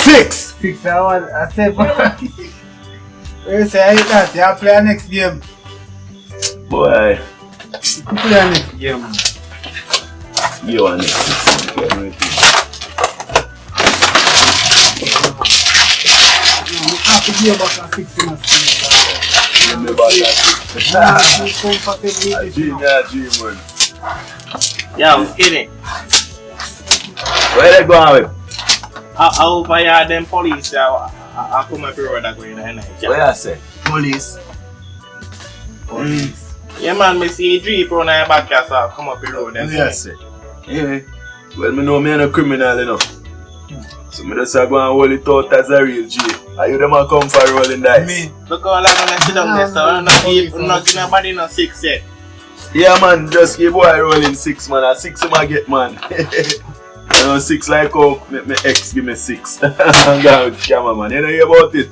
6! 6 and 1, I said 5. You say I hit that, you play the next game. Boy. You play the next game, man. You want it. I have to give back a 6 in a season. Man. Yo, skinny. Where they going with? I hope I had them police. I come up here that going in. Where I say? Police. Yeah, man, me see Jeep on my back, so I come up here road. Yeah, say. Yeah. Well, me know me no criminal enough. So me just go and hold it out as a real G. Are you them a come for rolling dice? Me. Look how long I sit down there, so I'm not give nobody no 6 yet. Yeah, man, just give boy rolling 6, man. And 6 him I get, man. You know, 6 like how my ex give me 6. I'm going with camera, man. You know hear about it?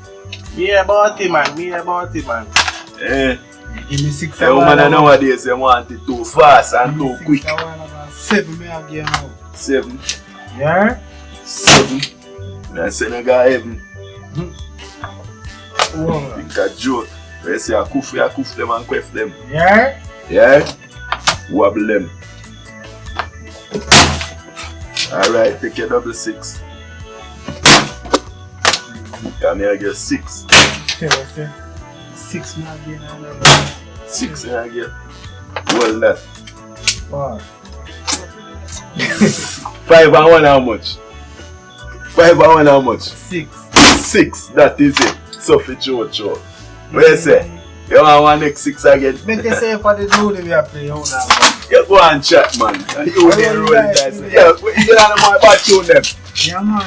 Yeah, about it, man. Me about it, man. Eh. Give me 6 Hey, woman nowadays they want it too fast and too quick. 7 me again now. 7. Yeah? 7. I say no go heaven. Oh. Think a joke. Where you say I koof them and quaff them. Yeah? Yeah? Wobble them. Alright, take your double 6. Come here, I get 6. 6 me again. 6 and I get. Hold that. Wow. 5 and 1 how much? 5 and 1 how much? 6. 6, that is it. So for Jojo. What you say? You want one next 6 again? Make you say for the dude we are playing on now. You go and chat, man. You then roll the dice. Yeah, you don't know more about tune them. Yeah, man. I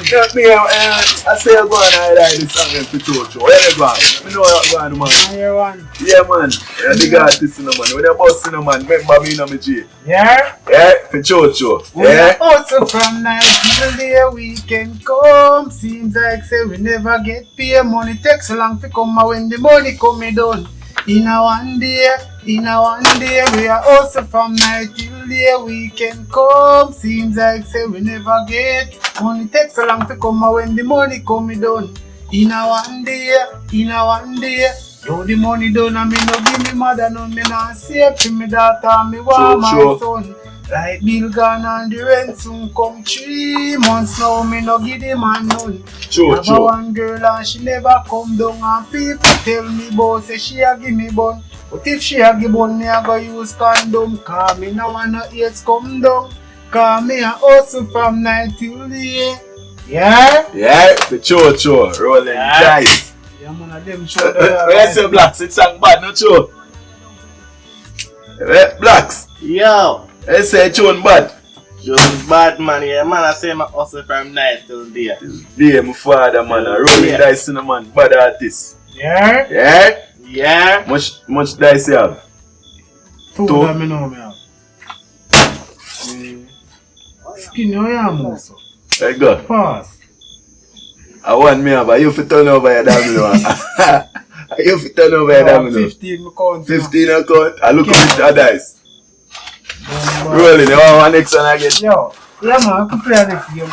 say you go and highlight this song for Jojo. Where you going? Let me know what you're going, man. Here one. Yeah, man. You're the artist, man. When you're bossing, man, remember me, no, me G. Yeah? Yeah, for Jojo. Yeah? Also from night till the weekend come. Seems like say we never get paid. Money takes so long to come, and when the money come, me done. In a one day, we are also from night till the weekend come. Seems like say we never get. Money takes so long to come, and when the money come, me done. In a one day. Yo, the money done, and me no give me mother none. Me not save to me daughter, me want my son. Like bill gone and the rent soon come 3 months now, me no give the man none. Have a one girl and she never come down, and people tell me about say she a give me bun. But if she a give bun, me a go use condom. Cause me no wanna AIDS come down. Cause me a hustle from night till day. Yeah? Yeah, for Jojo. Rolling dice. Yeah, man, a them show. Where's your Blacks? It sang bad, no Joe? Blacks? Yo. I say tune bad. Tune bad, man. Yeah, man, I say my hustle from night till day. Day, my father, man. Rolling dice in the man. Bad artist. Yeah? Yeah? Yeah. Much dice you have? 2 that me know me have. Skin your arm also. There you go. Pass. I want me have, you fit turn over your damn one. You fit turn over your damn 15 count. 15 account. I look at the dice. Rolling, you want one next one again? Yo, yeah man, I could play next game.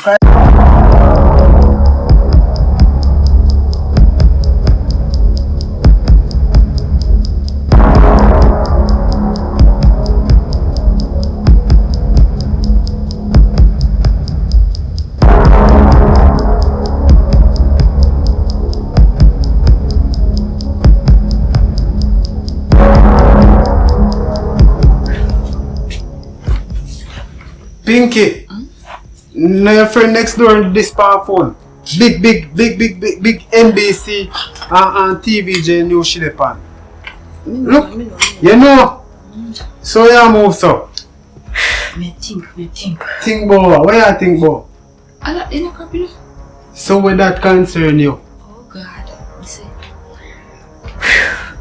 Pinky, Now your friend next door in this power phone. Big NBC and TVJ new Shilepan. Look, you know. So you move so. Me think. Think about what you think about? I don't know, copy. So will that concern you? Oh God, you see.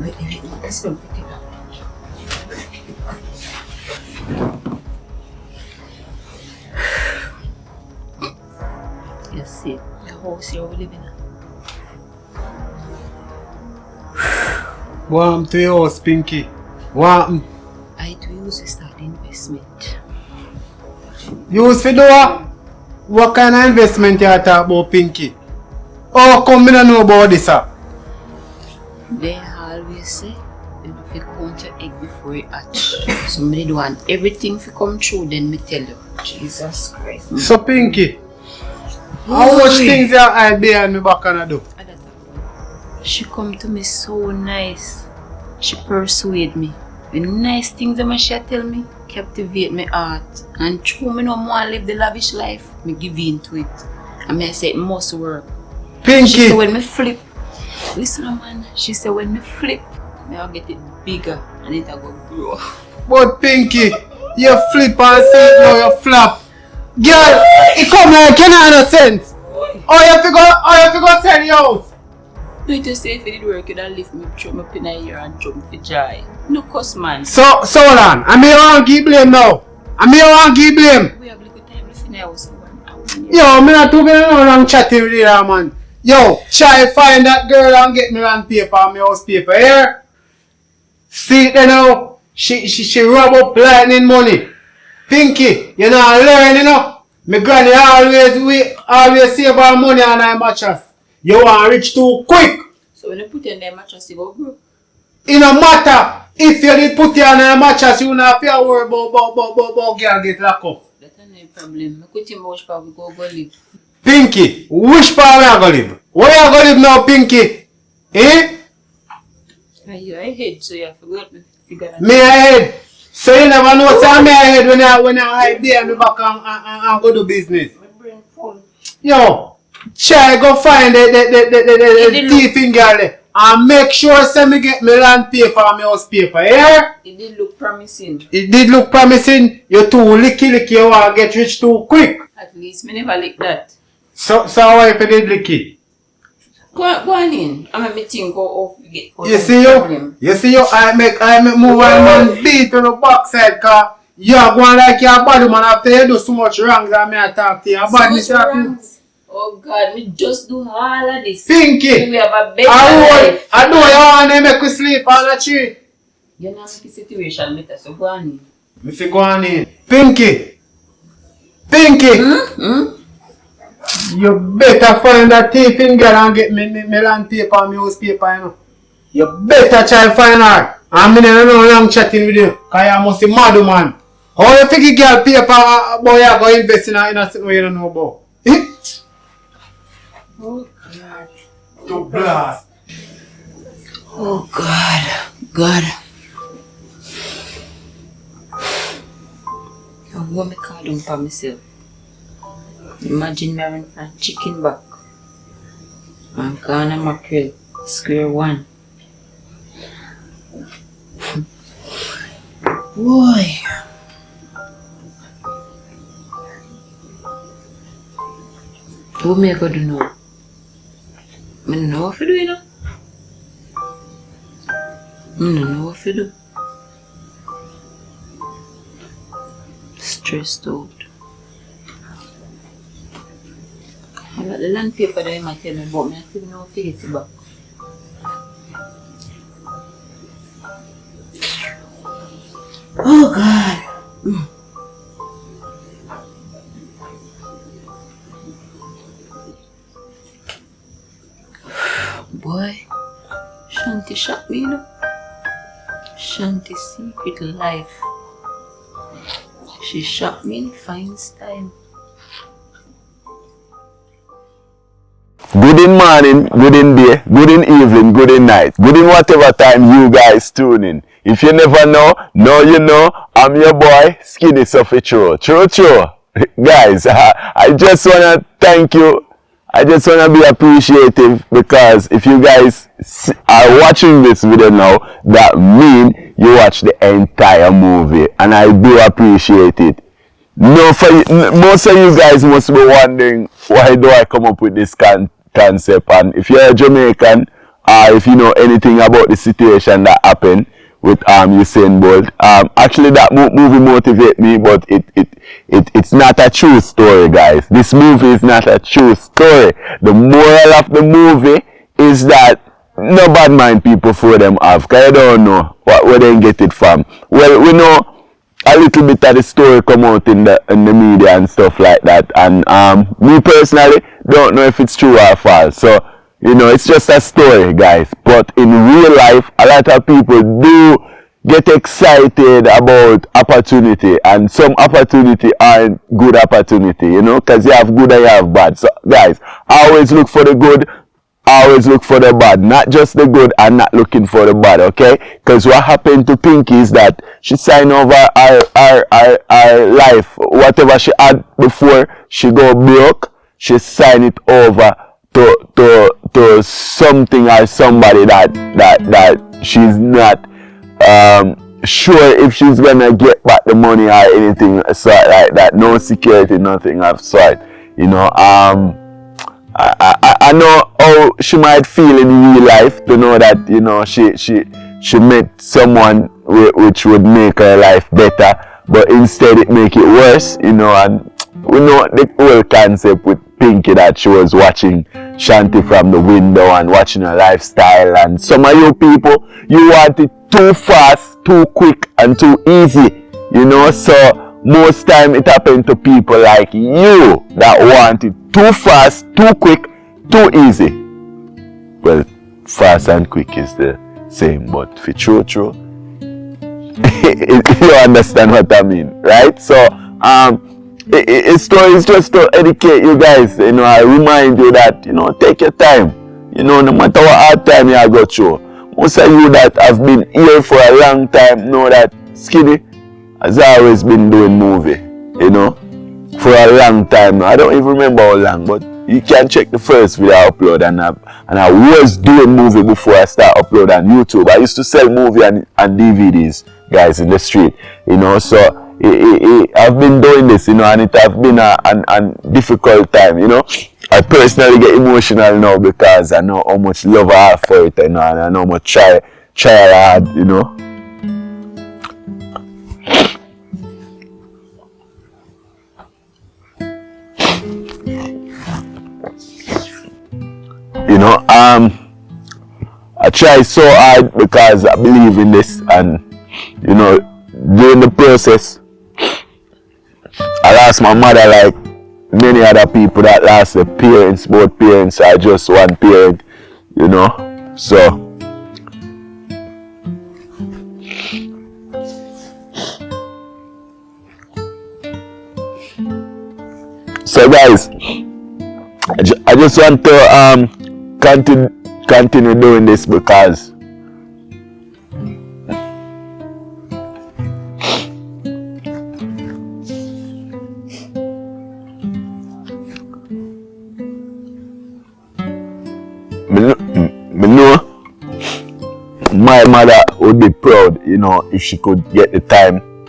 Wait, let's go pick it up. You see, the house here we live in. What happened to your house, Pinky? What happened? I do use to start the investment. Use for do what? What kind of investment you talk about, Pinky? Oh, come me don't know about this, sir. They always say, if you count your egg before you hatch. So me do want everything to come true, then me tell you. Jesus Christ. So, Pinky, how much things you hide behind me back and do? She come to me so nice. She persuade me. The nice things that she tell me captivate my heart. And true, me no more live the lavish life. Me give in to it. And I say it must work. Pinky! She said when me flip, listen man, she said when me flip, I'll get it bigger and it'll go grow. But Pinky, you flip and say it now you flap. Girl, it come like you know no sense. Oh, you have to go sell your house. Do it to say if it did work, you'd have lift me, throw me up in a ear and jump for joy. No cuss man. So hold on. I mean, I want to give blame now. We have little time listening in the house. Yo, me not too good long chatting with you, man. Yo, try find that girl and get me land paper and me house paper here. See it now. She rub up lightning money. Pinky, you know learn, you know. My granny always save her money on her mattress. You want rich too quick. So when you put in the mattress, you go grow. It no matter. If you did put it on a mattress, you not have to worry about girl get locked up. That's no problem. I could think which part we go live. Pinky, which part we are going to live? Where you going to live now, Pinky? Eh? I head, so you have to go to figure that out. Me head. So you never know, say me head when I hide there in the back and go do business. My brain full. Yo, try go find the thieving girl there. And make sure say me get me land paper and me house paper, yeah? It did look promising. It did look promising. You too licky, you want to get rich too quick. At least me never lick that. So how if you did licky? Go on in. I make me think go off to get You see you? I make move one man beat on the backside cause you are going like your body man after you do so much wrongs and me I talk to you. Oh God, we just do all of this. Pinky! We have a better life. I know you want to make we sleep on the tree. You know the situation better, so go on in. Me say go on in. Pinky! You better find that thieving girl and get me land paper and me house paper, you know. You better try to find her. And me don't know long chatting with you. Cause you must be mad, man. How you think you get paper boy you go invest in something you don't know about? Eh? Oh God. To blast. Oh God. I want me call down for myself. Imagine me having a chicken back. And corn and mackerel. Square one. Boy. What me I go do now? I don't know what to do, you know. I don't know what to do. Stressed out. I got the land paper that I might tell me about me. I still know how to get it back. Oh God. Boy, Shanty shot me, you know. Shanty's secret life. She shot me in fine style. Good in morning, good in day, good in evening, good in night, good in whatever time you guys tune in. If you never know, now you know. I'm your boy, Skinny Sophie True. guys, I just wanna thank you. I just wanna be appreciative because if you guys are watching this video now, that means you watch the entire movie, and I do appreciate it. No, most of you guys must be wondering why do I come up with this concept, and if you're a Jamaican, if you know anything about the situation that happened with Usain Bolt, actually that movie motivated me, but it's not a true story, guys. This movie is not a true story. The moral of the movie is that no bad mind people for them have, because I don't know where they get it from. Well, we know a little bit of the story come out in the media and stuff like that, and me personally don't know if it's true or false. So you know, it's just a story, guys. But in real life, a lot of people do get excited about opportunity, and some opportunity aren't good opportunity, you know, because you have good and you have bad. So guys, always look for the good, always look for the bad, not just the good and not looking for the bad, okay? Because what happened to Pinky is that she signed over her life, whatever she had before she go broke, she signed it over to something or somebody that she's not sure if she's gonna get back the money or anything sort like that. No security, nothing of sort, you know. I know how she might feel in real life to know that, you know, she met someone which would make her life better, but instead it make it worse, you know. And we know the whole concept with Pinky, that she was watching Shanty from the window and watching her lifestyle, and some of you people, you want it too fast, too quick and too easy, you know. So most time it happens to people like you that want it too fast, too quick, too easy. Well, fast and quick is the same, but for true you understand what I mean, right? So it's just to educate you guys, you know. I remind you that, you know, take your time, you know, no matter what hard time you go through. Most of you that have been here for a long time know that Skinny has always been doing movie, you know, for a long time now. I don't even remember how long, but you can check the first video I upload, and I was doing movie before I start upload on YouTube. I used to sell movie and DVDs, guys, in the street, you know. So I've been doing this, you know, and it has been a difficult time, you know. I personally get emotional now because I know how much love I have for it, you know, and I know how much try hard, you know. You know, I try so hard because I believe in this, and you know, during the process, I lost my mother like many other people that lost their parents, both parents are just one parent, you know. So guys, I just want to continue doing this because me know my mother would be proud, you know, if she could get the time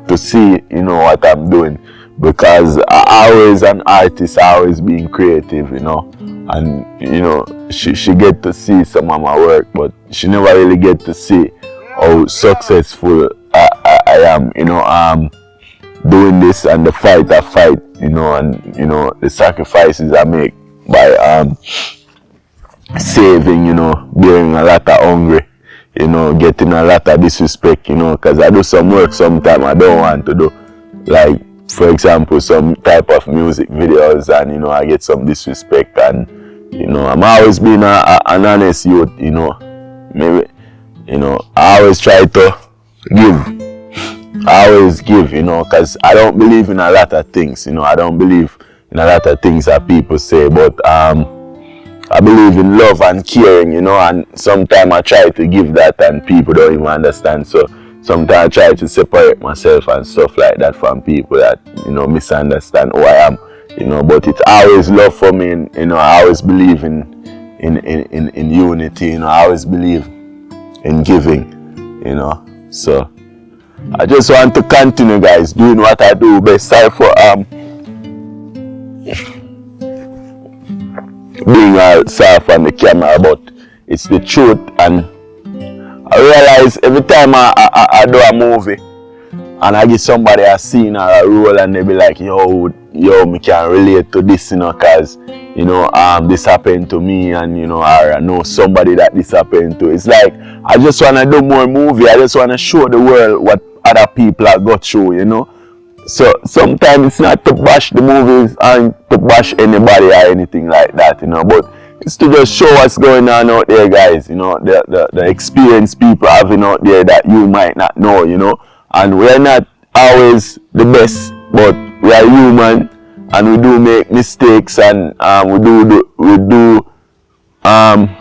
to see, you know, what I'm doing, because I always an artist, always being creative, you know, and you know, she get to see some of my work, but she never really get to see how successful I am, you know, doing this and the fight I fight, you know, and you know, the sacrifices I make by saving, you know, bearing a lot of hungry, you know, getting a lot of disrespect, you know, because I do some work sometimes I don't want to do, like for example some type of music videos, and you know, I get some disrespect, and you know, I'm always being an honest youth, you know. Maybe, you know, I always try to give, you know, because I don't believe in a lot of things, you know. I don't believe in a lot of things that people say, but I believe in love and caring, you know, and sometimes I try to give that and people don't even understand. So sometimes I try to separate myself and stuff like that from people that, you know, misunderstand who I am, you know, but it's always love for me, and, you know, I always believe in unity, you know, I always believe in giving, you know, so I just want to continue, guys, doing what I do best. Sorry for being all soft on the camera, but it's the truth, and I realize every time I do a movie and I give somebody a scene or a role and they be like, yo, me can relate to this, you know, cause, you know, this happened to me, and, you know, or I know somebody that this happened to. It's like, I just want to do more movie. I just want to show the world what other people have got through, you know. So sometimes it's not to bash the movies and to bash anybody or anything like that, you know, but it's to just show what's going on out there, guys, you know, the experienced people having out there that you might not know, you know. And we're not always the best, but we are human, and we do make mistakes, and we do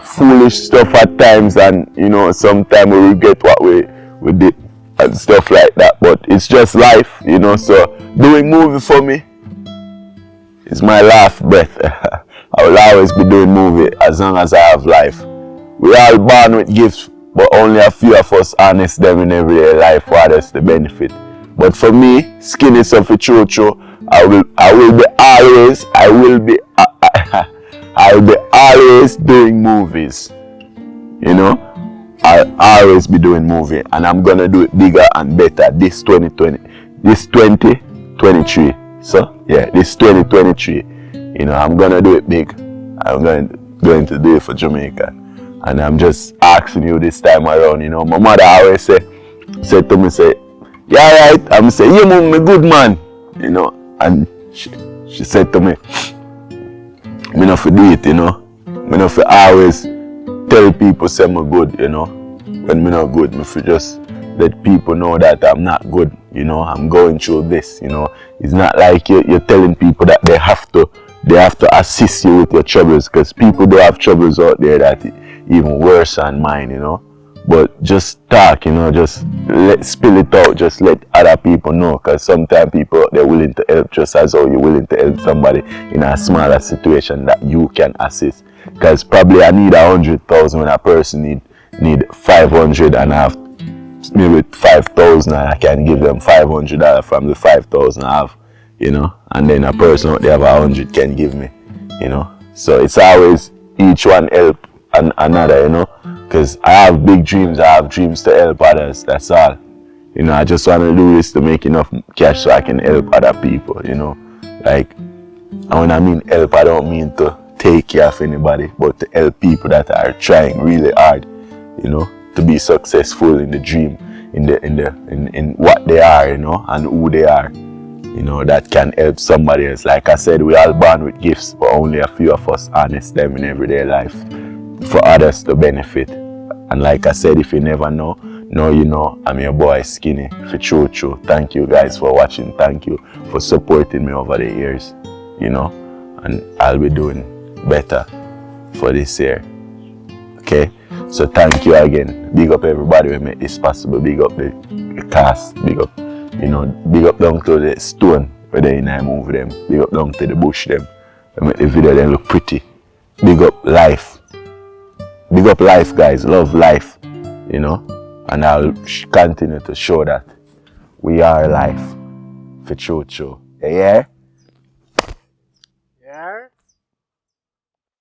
foolish stuff at times, and, you know, sometimes we regret what we did and stuff like that, but it's just life, you know. So doing movie for me is my last breath. I will always be doing movie as long as I have life. We all born with gifts, but only a few of us harness them in everyday life for others to benefit. But for me, skinny stuff for true, I will be always doing movies, you know. I'll always be doing movie, and I'm gonna do it bigger and better this 2023. So yeah, this 2023, you know, I'm gonna do it big. I'm going to do it for Jamaica, and I'm just asking you this time around, you know. My mother always said to me, yeah, right. I'm say, yeah, mom, me good man, you know. And she said to me not for do it, you know. Me not for always tell people say me good, you know. When me not good, me for just let people know that I'm not good, you know. I'm going through this, you know. It's not like you're telling people that they have to assist you with your troubles, because people do have troubles out there that even worse than mine, you know. But just talk, you know, just spill it out, just let other people know, because sometimes people, they're willing to help just as how you're willing to help somebody in a smaller situation that you can assist. Because probably I need 100,000 when a person need 500, and I have maybe 5,000, and I can give them $500 from the 5,000 I have, you know. And then a person out there have 100 can give me, you know. So it's always each one help another, you know. Because I have big dreams, I have dreams to help others, that's all. You know, I just want to do this to make enough cash so I can help other people, you know. Like, and when I mean help, I don't mean to take care of anybody, but to help people that are trying really hard, you know, to be successful in the dream, in what they are, you know, and who they are, you know, that can help somebody else. Like I said, we all born with gifts, but only a few of us harness them in everyday life for others to benefit. And like I said, if you never know, you know, I'm your boy Skinny, for true. Thank you guys for watching. Thank you for supporting me over the years, you know, and I'll be doing better for this year. Okay, so thank you again. Big up everybody who made this possible. Big up the cast. Big up, you know, big up down to the stone where they in I move them. Big up down to the bush them. They make the video them look pretty. Big up life. Big up life, guys. Love life, you know. And I'll continue to show that we are life. For true. Yeah?